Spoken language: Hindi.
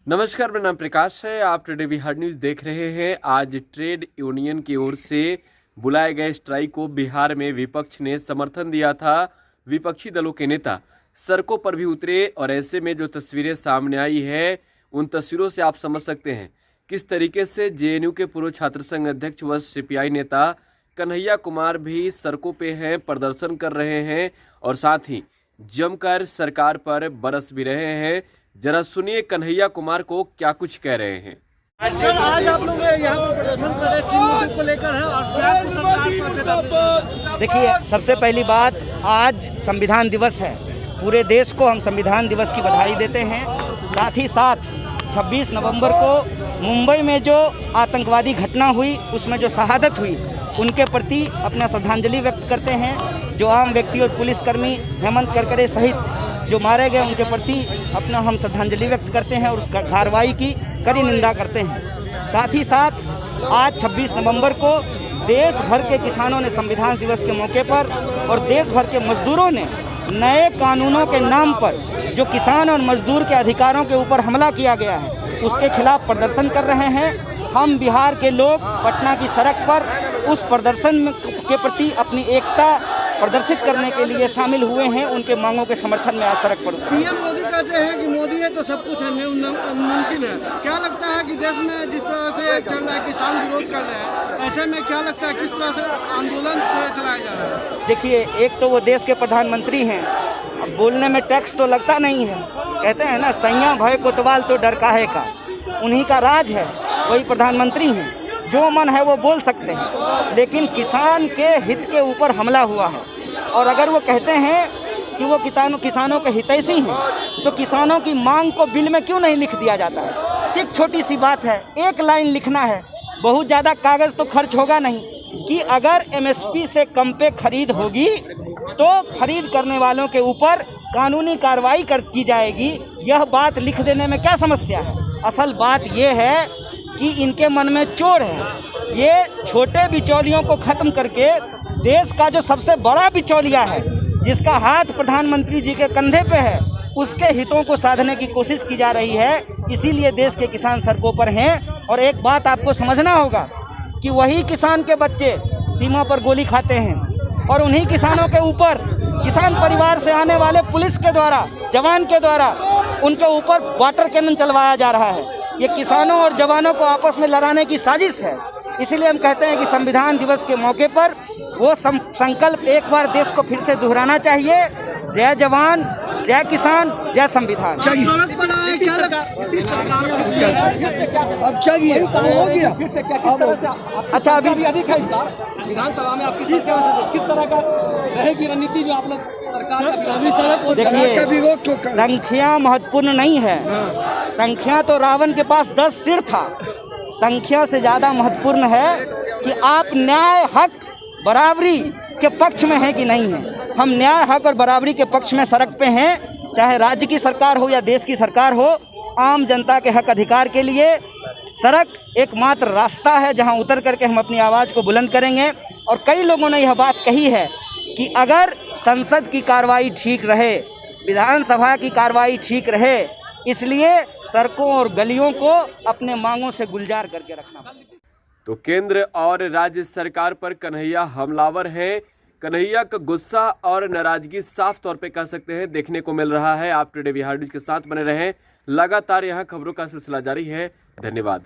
नमस्कार, मेरा नाम प्रकाश है। आप टुडे बिहार न्यूज़ देख रहे हैं। आज ट्रेड यूनियन की ओर से बुलाए गए स्ट्राइक को बिहार में विपक्ष ने समर्थन दिया था। विपक्षी दलों के नेता सड़कों पर भी उतरे और ऐसे में जो तस्वीरें सामने आई है उन तस्वीरों से आप समझ सकते हैं किस तरीके से जेएनयू के पूर्व छात्र संघ अध्यक्ष व सीपीआई नेता कन्हैया कुमार भी सड़कों पे हैं, प्रदर्शन कर रहे हैं और साथ ही जमकर सरकार पर बरस भी रहे हैं। जरा सुनिए कन्हैया कुमार को क्या कुछ कह रहे हैं। आज आप लोग यहाँ पर प्रदर्शन कर रहे हैं, किन मुद्दों को लेकर है और क्या सरकार। देखिए, सबसे पहली बात, आज संविधान दिवस है। पूरे देश को हम संविधान दिवस की बधाई देते हैं। साथ ही साथ 26 नवंबर को मुंबई में जो आतंकवादी घटना हुई, उसमें जो शहादत हुई, उनके प्रति अपना श्रद्धांजलि व्यक्त करते हैं। जो आम व्यक्ति और पुलिसकर्मी हेमंत करकरे सहित जो मारे गए, उनके प्रति अपना हम श्रद्धांजलि व्यक्त करते हैं और उस कार्रवाई की कड़ी निंदा करते हैं। साथ ही साथ आज 26 नवंबर को देश भर के किसानों ने संविधान दिवस के मौके पर और देश भर के मजदूरों ने नए कानूनों के नाम पर जो किसान और मजदूर के अधिकारों के ऊपर हमला किया गया है, उसके खिलाफ प्रदर्शन कर रहे हैं। हम बिहार के लोग पटना की सड़क पर उस प्रदर्शन के प्रति अपनी एकता प्रदर्शित करने के लिए शामिल हुए हैं। उनके मांगों के समर्थन में आज सड़क पर पीएम मोदी कहते हैं कि मोदी है तो सब कुछ है, मुमकिन है। क्या लगता है कि देश में जिस तरह से चल रहा है, किसान विरोध कर रहे हैं, ऐसे में क्या लगता है किस तरह से आंदोलन चलाया जा रहा है? देखिए, एक तो वो देश के प्रधानमंत्री हैं, अब बोलने में टैक्स तो लगता नहीं है। कहते हैं ना, सैया भय कोतवाल तो डर काहे का। उन्हीं का राज है, वही प्रधानमंत्री हैं, जो मन है वो बोल सकते हैं। लेकिन किसान के हित के ऊपर हमला हुआ है और अगर वो कहते हैं कि वो किसानों के हितैषी हैं, तो किसानों की मांग को बिल में क्यों नहीं लिख दिया जाता है? सिर्फ छोटी सी बात है, एक लाइन लिखना है, बहुत ज़्यादा कागज़ तो खर्च होगा नहीं कि अगर एमएसपी से कम पे खरीद होगी तो खरीद करने वालों के ऊपर कानूनी कार्रवाई की जाएगी। यह बात लिख देने में क्या समस्या है? असल बात ये है कि इनके मन में चोर है। ये छोटे बिचौलियों को ख़त्म करके देश का जो सबसे बड़ा बिचौलिया है, जिसका हाथ प्रधानमंत्री जी के कंधे पे है, उसके हितों को साधने की कोशिश की जा रही है। इसीलिए देश के किसान सड़कों पर हैं। और एक बात आपको समझना होगा कि वही किसान के बच्चे सीमा पर गोली खाते हैं और उन्हीं किसानों के ऊपर, किसान परिवार से आने वाले पुलिस के द्वारा, जवान के द्वारा उनके ऊपर वाटर कैनन चलवाया जा रहा है। ये किसानों और जवानों को आपस में लड़ाने की साजिश है। इसीलिए हम कहते हैं कि संविधान दिवस के मौके पर वो संकल्प एक बार देश को फिर से दोहराना चाहिए। जय जवान, जय किसान, जय संविधान। अच्छा, अभी अधिक है इस बार विधानसभा में आपकी किस तरह का रहेगी रणनीति जो आप लोग सरकार? देखिए, संख्या महत्वपूर्ण नहीं है। संख्या तो रावण के पास 10 सिर था। संख्या से ज़्यादा महत्वपूर्ण है कि आप न्याय, हक, बराबरी के पक्ष में हैं कि नहीं हैं। हम न्याय, हक और बराबरी के पक्ष में सड़क पे हैं, चाहे राज्य की सरकार हो या देश की सरकार हो। आम जनता के हक अधिकार के लिए सड़क एकमात्र रास्ता है जहां उतर करके हम अपनी आवाज़ को बुलंद करेंगे। और कई लोगों ने यह बात कही है कि अगर संसद की कार्रवाई ठीक रहे, विधानसभा की कार्रवाई ठीक रहे, इसलिए सड़कों और गलियों को अपने मांगों से गुलजार करके रखना। तो केंद्र और राज्य सरकार पर कन्हैया हमलावर है। कन्हैया का गुस्सा और नाराजगी साफ तौर पे कह सकते हैं देखने को मिल रहा है। आप टुडे बिहार न्यूज़ के साथ बने रहें। लगातार यहाँ खबरों का सिलसिला जारी है। धन्यवाद।